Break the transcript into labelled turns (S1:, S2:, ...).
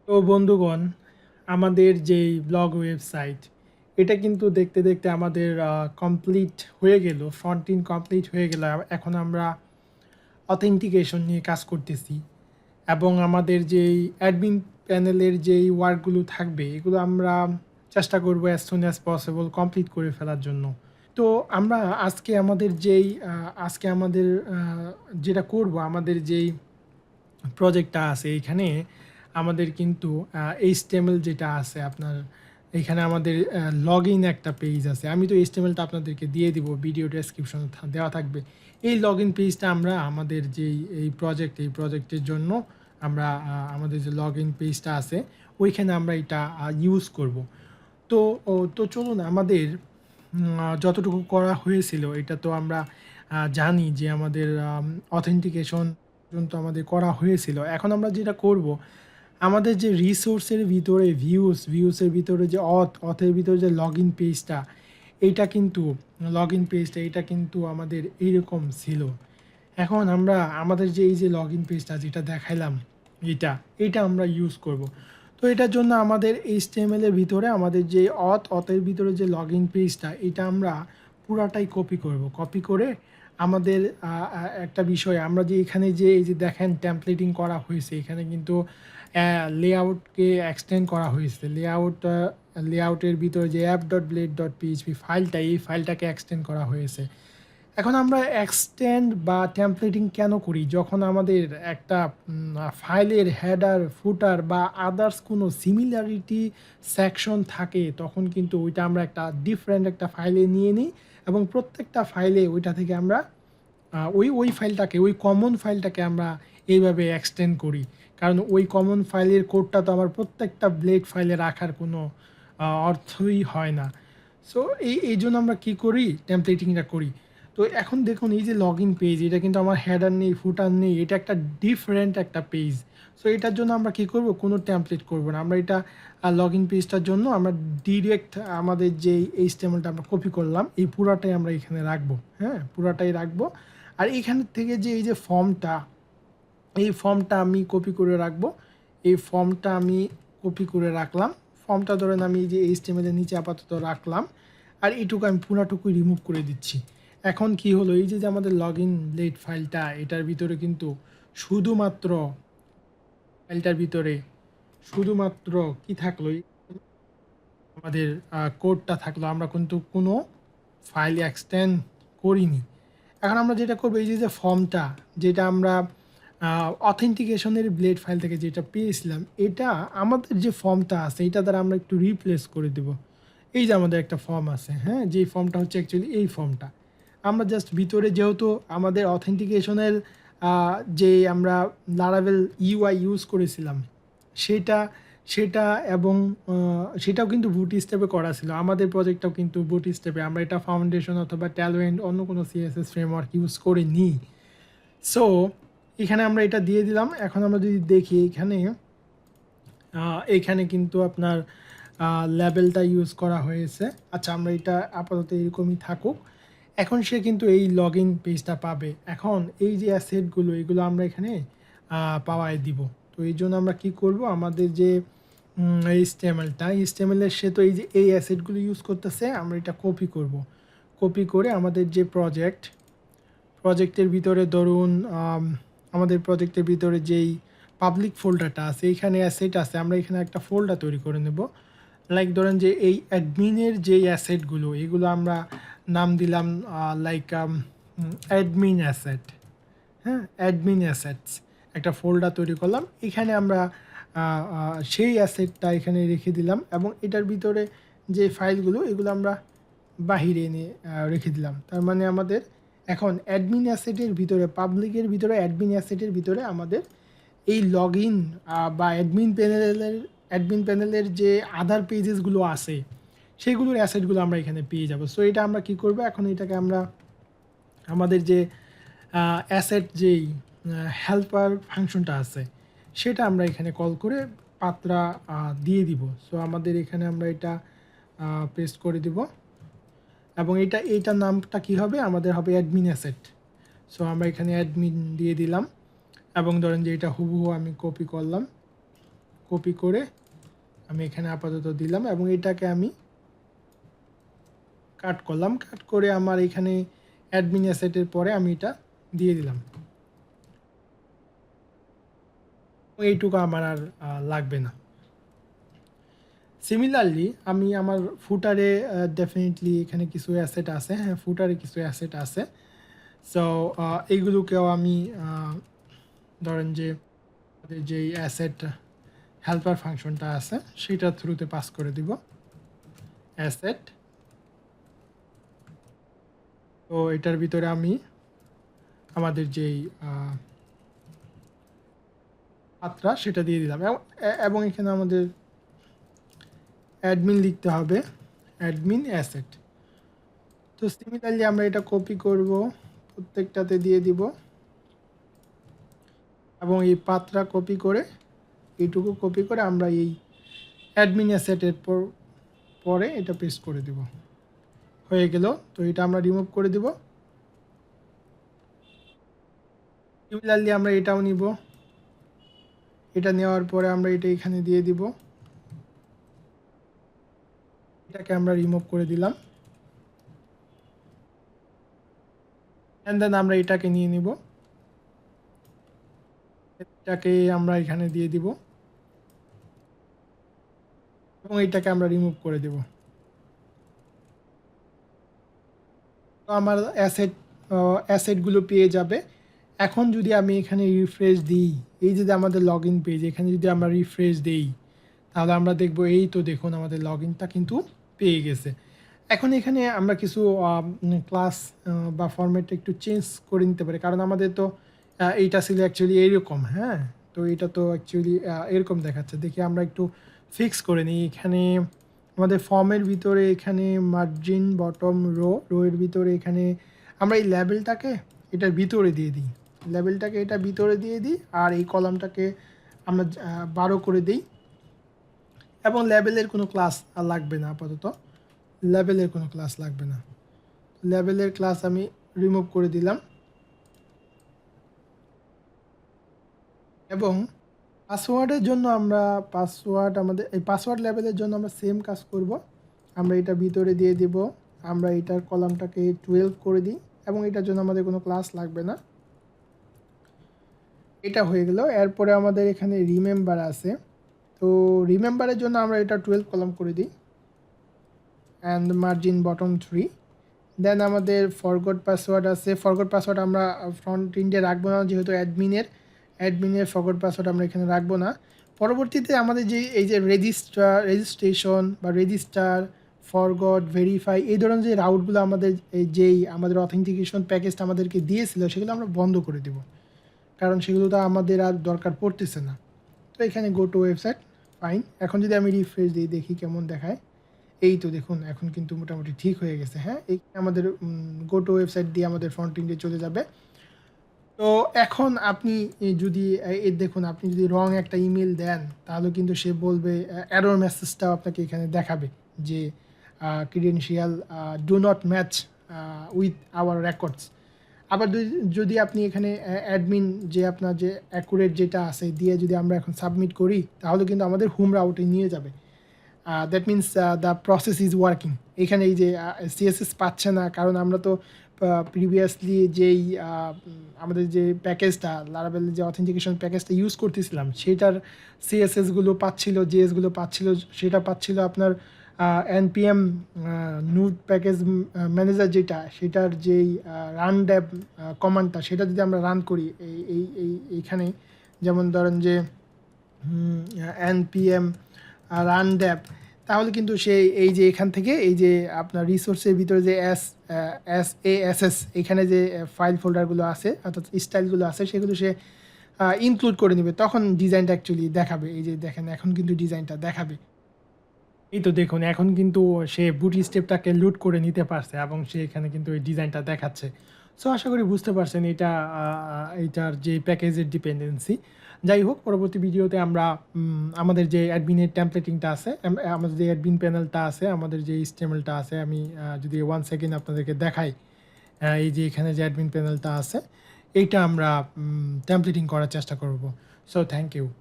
S1: তো বন্ধুগণ, আমাদের যেই ব্লগ ওয়েবসাইট এটা কিন্তু দেখতে দেখতে আমাদের কমপ্লিট হয়ে গেল, ফ্রন্ট এন্ড কমপ্লিট হয়ে গেল। এখন আমরা অথেন্টিকেশন নিয়ে কাজ করতেছি এবং আমাদের যেই অ্যাডমিন প্যানেলের যেই ওয়ার্কগুলো থাকবে এগুলো আমরা চেষ্টা করবো as soon as possible complete করে ফেলার জন্য। তো আমরা আজকে আমাদের যেটা করব, আমাদের যেই প্রজেক্টটা আছে এইখানে আমাদের কিন্তু এইচটিএমএল যেটা আছে আপনার, এখানে আমাদের লগ ইন একটা পেজ আছে। আমি তো এইচটিএমএলটা আপনাদেরকে দিয়ে দিব, ভিডিও ডেসক্রিপশনে দেওয়া থাকবে। এই লগ ইন পেজটা আমরা আমাদের যেই এই প্রজেক্টের জন্য আমরা আমাদের যে লগ ইন পেজটা আছে ওইখানে আমরা এটা ইউজ করব। তো চলুন, আমাদের যতটুকু করা হয়েছিল এটা তো আমরা জানি যে আমাদের অথেন্টিকেশন পর্যন্ত আমাদের করা হয়েছিল। এখন আমরা যেটা করব, আমাদের যে রিসোর্সের ভিতরে ভিউসের ভিতরে যে অথের ভিতরে যে লগ ইন পেজটা, এটা কিন্তু আমাদের এইরকম ছিল। এখন আমরা আমাদের যে এই যে লগ ইন পেজটা যেটা দেখাইলাম, এটা আমরা ইউজ করব। তো এটার জন্য আমাদের এইচটিএমএল এর ভিতরে আমাদের যে অথের ভিতরে যে লগ ইন পেজটা, এটা আমরা পুরাটাই কপি করে আমাদের একটা বিষয় আমরা যে এখানে যে এই যে দেখেন টেমপ্লেটিং করা হয়েছে, এখানে কিন্তু লেআউটকে এক্সটেন্ড করা হয়েছে। লেআউটের ভিতরে যে app.blade.php ফাইলটা, এই ফাইলটাকে এক্সটেন্ড করা হয়েছে। এখন আমরা এক্সটেন্ড বা টেমপ্লেটিং কেন করি? যখন আমাদের একটা ফাইলের হেডার, ফুটার বা আদার্স কোনো সিমিলারিটি সেকশন থাকে, তখন কিন্তু ওইটা আমরা একটা ডিফারেন্ট একটা ফাইলে নিয়ে নিই এবং প্রত্যেকটা ফাইলে ওইটা থেকে আমরা ওই কমন ফাইলটাকে আমরা এইভাবে এক্সটেন্ড করি। কারণ ওই কমন ফাইলের কোডটা তো আমার প্রত্যেকটা ব্লেড ফাইলে রাখার কোনো অর্থই হয় না। সো এই জন্য আমরা কী করি, টেমপ্লেটিংটা করি। তো এখন দেখুন, এই যে লগ ইন পেজ, এটা কিন্তু আমার হেডার নেই, ফুটার নেই, এটা একটা ডিফারেন্ট একটা পেজ। সো এটার জন্য আমরা কী করব, কোনো টেমপ্লেট করব না। আমরা এটা লগ ইন পেজটার জন্য আমরা ডিরেক্ট আমাদের যে এইচটিএমএলটা আমরা কপি করলাম, এই পুরাটাই আমরা এখানে রাখবো। হ্যাঁ, পুরাটাই রাখবো। আর এখান থেকে যে এই যে ফর্মটা, এই ফর্মটা আমি কপি করে রাখবো। এই ফর্মটা আমি কপি করে রাখলাম। ফর্মটা ধরেন আমি এই যে এইচটিএমএল এর নিচে আপাতত রাখলাম। আর এইটুকু আমি পুরাটুকুই রিমুভ করে দিচ্ছি। এখন কি হলো, এই যে আমাদের লগ ইন ব্লেড ফাইলটা, এটার ভিতরে কিন্তু শুধুমাত্র ফাইলটার ভিতরে শুধুমাত্র কি থাকলো, আমাদের কোডটা থাকলো। আমরা কিন্তু কোনো ফাইল এক্সটেন্ড করিনি। এখন আমরা যেটা করবো, এই যে ফর্মটা যেটা আমরা অথেন্টিকেশনের ব্লেড ফাইল থেকে যেটা পেয়েছিলাম, এটা আমাদের যে ফর্মটা আছে এটা দ্বারা আমরা একটু রিপ্লেস করে দেব। এই যে আমাদের একটা ফর্ম আছে, হ্যাঁ, যেই ফর্মটা হচ্ছে অ্যাকচুয়ালি এই ফর্মটা। আমরা জাস্ট ভিতরে যেহেতু আমাদের অথেন্টিকেশনের যে আমরা লারাভেল ইউআই ইউজ করেছিলাম সেটা সেটা এবং সেটাও কিন্তু বুট স্টেপে করা ছিল। আমাদের প্রজেক্টটাও কিন্তু বুট স্টেপে, আমরা এটা ফাউন্ডেশন অথবা ট্যালোয়েন্ট অন্য কোনো সিএসএস ফ্রেমওয়ার্ক ইউজ করে নিই। সো এখানে আমরা এটা দিয়ে দিলাম। এখন আমরা যদি দেখি এইখানে কিন্তু আপনার লেবেলটা ইউজ করা হয়েছে। আচ্ছা, আমরা এটা আপাতত এরকমই থাকুক। এখন সে কিন্তু এই লগ ইন পেজটা পাবে। এখন এই যে অ্যাসেটগুলো, এগুলো আমরা এখানে পাওয়ায় দিব। তো এই জন্য আমরা কি করব, আমাদের যে এইচটিএমএলের সে তো এই যে এই অ্যাসেটগুলো ইউজ করতেছে, আমরা এটা কপি করব। কপি করে আমাদের যে প্রজেক্টের ভিতরে ধরুন আমাদের প্রজেক্টের ভিতরে যেই পাবলিক ফোল্ডারটা আছে, এইখানে অ্যাসেট আছে, আমরা এখানে একটা ফোল্ডার তৈরি করে নেব। লাইক ধরেন যে এই অ্যাডমিনের যেই অ্যাসেটগুলো, এগুলো আমরা নাম দিলাম লাইক অ্যাডমিন অ্যাসেট। হ্যাঁ, অ্যাডমিন অ্যাসেটস একটা ফোল্ডার তৈরি করলাম। এখানে আমরা সেই অ্যাসেটটা এখানে রেখে দিলাম এবং এটার ভিতরে যে ফাইলগুলো এগুলো আমরা বাহিরে এনে রেখে দিলাম। তার মানে আমাদের এখন অ্যাডমিন অ্যাসেটের ভিতরে, পাবলিকের ভিতরে অ্যাডমিন অ্যাসেটের ভিতরে আমাদের এই লগ ইন বা অ্যাডমিন প্যানেলের যে আদার পেজেসগুলো আছে সেইগুলোর অ্যাসেটগুলো আমরা এখানে পেয়ে যাব। সো এটা আমরা কি করব, এখন এটাকে আমরা আমাদের যে অ্যাসেট যেই হেল্পার ফাংশনটা আছে সেটা আমরা এখানে কল করে পাত্রা দিয়ে দিব। সো আমাদের এখানে আমরা এটা পেস্ট করে দিব এবং এইটার নামটা কি হবে, আমাদের হবে অ্যাডমিন অ্যাসেট। সো আমরা এখানে অ্যাডমিন দিয়ে দিলাম এবং ধরেন যে এটা হুবহু আমি কপি করলাম। কপি করে আমি এখানে আপাতত দিলাম এবং এটাকে আমি কাট করলাম। কাট করে আমার এখানে অ্যাডমিন অ্যাসেটের পরে আমি এটা দিয়ে দিলাম। এইটুকু আমার আর লাগবে না। সিমিলারলি আমি আমার ফুটারে ডেফিনেটলি এখানে কিছু অ্যাসেট আছে, হ্যাঁ ফুটারে কিছু অ্যাসেট আছে। সো এইগুলোকেও আমি ধরেন যে আমাদের যেই অ্যাসেট হেল্পার ফাংশনটা আছে সেটার থ্রুতে পাস করে দিব অ্যাসেট। তো এটার ভিতরে আমি আমাদের যেই মাত্রা সেটা দিয়ে দিলাম এবং এখানে আমাদের অ্যাডমিন লিখতে হবে, অ্যাডমিন অ্যাসেট। তো সিমিলারলি আমরা এটা কপি করব, প্রত্যেকটাতে দিয়ে দিব এবং এই পাত্রা কপি করে এইটুকু কপি করে আমরা এই অ্যাডমিন অ্যাসেটের পরে এটা পেস্ট করে দিব। হয়ে গেল। তো এটা আমরা রিমুভ করে দিব। সিমিলারলি আমরা এটাও নিব, এটা নেওয়ার পরে আমরা এটা এখানে দিয়ে দিব, এটাকে আমরা রিমুভ করে দিলাম। অ্যান্ড দেন আমরা এটাকে নিয়ে নিব, এটাকে আমরা এখানে দিয়ে দিব এবং এটাকে আমরা রিমুভ করে দেব। তো আমার অ্যাসেটগুলো পেয়ে যাবে। এখন যদি আমি এখানে রিফ্রেশ দিই, এই যে আমাদের লগ ইন পেজ, এখানে যদি আমরা রিফ্রেশ দিই তাহলে আমরা দেখব এই তো দেখুন আমাদের লগ ইনটা কিন্তু পেয়ে গেছে। এখন এখানে আমরা কিছু ক্লাস বা ফরম্যাটটা একটু চেঞ্জ করে নিতে পারি, কারণ আমাদের তো এইটা ছিল অ্যাকচুয়ালি এইরকম, হ্যাঁ তো এটা তো অ্যাকচুয়ালি এরকম দেখাচ্ছে। দেখি আমরা একটু ফিক্স করে নিই। এখানে আমাদের ফর্মের ভিতরে এখানে মার্জিন বটম রো এর ভিতরে এখানে আমরা এই লেবেলটাকে এটার ভিতরে দিয়ে দিই, লেবেলটাকে এটা ভিতরে দিয়ে দিই আর এই কলামটাকে আমরা 12 করে দিই এবং লেবেলের কোনো ক্লাস আর লাগবে না আপাতত, লেবেলের কোনো ক্লাস লাগবে না। লেবেলের ক্লাস আমি রিমুভ করে দিলাম এবং পাসওয়ার্ডের জন্য আমরা আমাদের এই পাসওয়ার্ড লেভেলের জন্য আমরা সেম কাজ করব। আমরা এটা ভিতরে দিয়ে দিব, আমরা এটার কলামটাকে 12 করে দিই এবং এটার জন্য আমাদের কোনো ক্লাস লাগবে না। এটা হয়ে গেল। এরপরে আমাদের এখানে রিমেম্বার আছে, তো রিমেম্বারের জন্য আমরা এটা 12 কলাম করে দিই অ্যান্ড মার্জিন বটম 3। দেন আমাদের ফরগট পাসওয়ার্ড আছে, ফরগট পাসওয়ার্ড আমরা ফ্রন্ট এন্ডে রাখবো না, যেহেতু অ্যাডমিনের ফরগট পাসওয়ার্ড আমরা এখানে রাখবো না। পরবর্তীতে আমাদের যে এই যে রেজিস্ট্রেশন বা রেজিস্টার, ফরগট, ভেরিফাই এই ধরনের যে রাউটগুলো আমাদের আমাদের অথেন্টিকেশন প্যাকেজটা আমাদেরকে দিয়েছিল সেগুলো আমরা বন্ধ করে দেব, কারণ সেগুলো তো আমাদের আর দরকার পড়তেছে না। তো এখানে গো টু ওয়েবসাইট, ফাইন। এখন যদি আমি রিফ্রেশ দিই দেখি কেমন দেখায়। এই তো দেখুন এখন কিন্তু মোটামুটি ঠিক হয়ে গেছে। হ্যাঁ, এই আমাদের গো টু ওয়েবসাইট দিয়ে আমাদের ফ্রন্ট এন্ডে চলে যাবে। তো এখন আপনি যদি দেখুন আপনি যদি রং একটা ইমেল দেন তাহলে কিন্তু সে বলবে, এরর মেসেজটাও আপনাকে এখানে দেখাবে যে credential do not match with our records. আবার যদি আপনি এখানে অ্যাডমিন যে আপনার যে অ্যাকুরেট যেটা আছে দিয়ে যদি আমরা এখন সাবমিট করি তাহলে কিন্তু আমাদের হোম রাউটে নিয়ে যাবে। That means the process is working. এখানে এই যে সিএসএস পাচ্ছে না, কারণ আমরা তো প্রিভিয়াসলি যেই আমাদের যে প্যাকেজটা লারাভেলের যে অথেন্টিকেশন প্যাকেজটা ইউজ করতেছিলাম সেটার সিএসএসগুলো পাচ্ছিল, জিএসগুলো পাচ্ছিল, সেটা পাচ্ছিল আপনার এনপিএম নুড প্যাকেজ ম্যানেজার যেটা, সেটার যেই রান ড্যাব কমান্ডটা সেটা যদি আমরা রান করি এইখানে, যেমন ধরেন যে এনপিএম রান ড্যাব, তাহলে কিন্তু সেই এই যে এখান থেকে এই যে আপনার রিসোর্সের ভিতরে যে এস এখানে যে ফাইল ফোল্ডারগুলো আছে অর্থাৎ স্টাইলগুলো আছে সেগুলো সে ইনক্লুড করে নেবে, তখন ডিজাইনটা অ্যাকচুয়ালি দেখাবে। এই যে দেখেন এখন কিন্তু ডিজাইনটা দেখাবে। এই তো দেখুন এখন কিন্তু সে বুটি স্টেপটাকে লুট করে নিতে পারছে এবং সে এখানে কিন্তু এই ডিজাইনটা দেখাচ্ছে। সো আশা করি বুঝতে পারছেন এটা এইটার যে প্যাকেজের ডিপেন্ডেন্সি। যাই হোক, পরবর্তী ভিডিওতে আমরা আমাদের যে অ্যাডমিনের টেমপ্লেটিংটা আছে, আমাদের যে অ্যাডমিন প্যানেলটা আছে, আমাদের যে স্টেমেলটা আছে, আমি যদি 1 সেকেন্ড আপনাদেরকে দেখাই, এই যে এখানে যে অ্যাডমিন প্যানেলটা আছে এইটা আমরা টেমপ্লেটিং করার চেষ্টা করব। So thank you.